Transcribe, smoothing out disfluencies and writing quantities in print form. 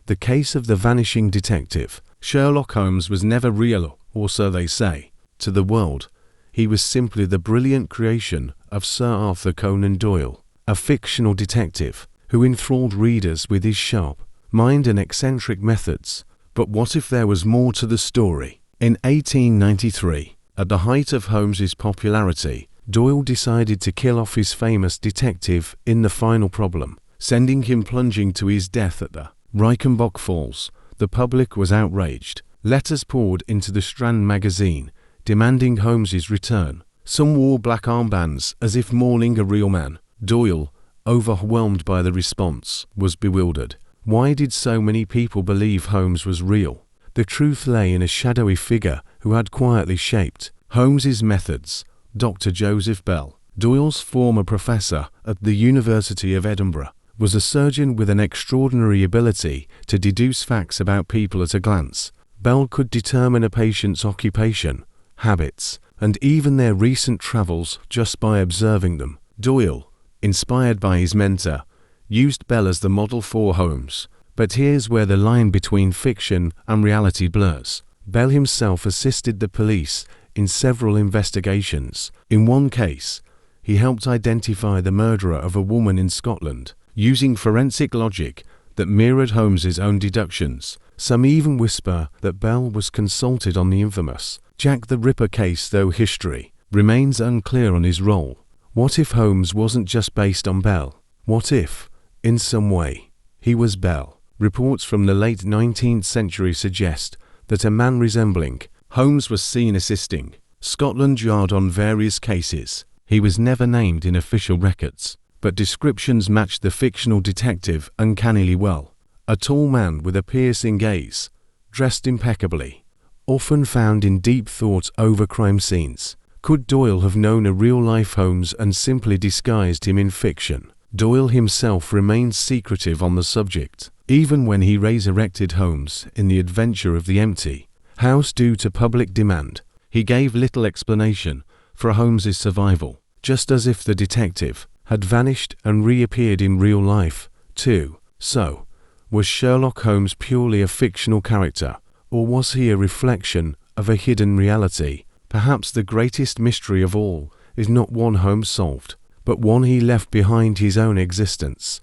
The case of the vanishing detective. Sherlock Holmes was never real, or so they say, to the world. He was simply the brilliant creation of Sir Arthur Conan Doyle, a fictional detective who enthralled readers with his sharp mind and eccentric methods. But what if there was more to the story? In 1893, at the height of Holmes's popularity, Doyle decided to kill off his famous detective in The Final Problem, sending him plunging to his death at the Reichenbach Falls. The public was outraged. Letters poured into the Strand magazine, demanding Holmes's return. Some wore black armbands as if mourning a real man. Doyle, overwhelmed by the response, was bewildered. Why did so many people believe Holmes was real? The truth lay in a shadowy figure who had quietly shaped Holmes's methods. Dr. Joseph Bell, Doyle's former professor at the University of Edinburgh, was a surgeon with an extraordinary ability to deduce facts about people at a glance. Bell could determine a patient's occupation, habits, and even their recent travels just by observing them. Doyle, inspired by his mentor, used Bell as the model for Holmes. But here's where the line between fiction and reality blurs. Bell himself assisted the police in several investigations. In one case, he helped identify the murderer of a woman in Scotland, using forensic logic that mirrored Holmes's own deductions. Some even whisper that Bell was consulted on the infamous Jack the Ripper case, though history remains unclear on his role. What if Holmes wasn't just based on Bell? What if, in some way, he was Bell? Reports from the late 19th century suggest that a man resembling Holmes was seen assisting Scotland Yard on various cases. He was never named in official records, but descriptions matched the fictional detective uncannily well. A tall man with a piercing gaze, dressed impeccably, often found in deep thought over crime scenes. Could Doyle have known a real-life Holmes and simply disguised him in fiction? Doyle himself remains secretive on the subject, even when he resurrected Holmes in The Adventure of the Empty House due to public demand. He gave little explanation for Holmes's survival, just as if the detective had vanished and reappeared in real life, too. So, was Sherlock Holmes purely a fictional character, or was he a reflection of a hidden reality? Perhaps the greatest mystery of all is not one Holmes solved, but one he left behind his own existence.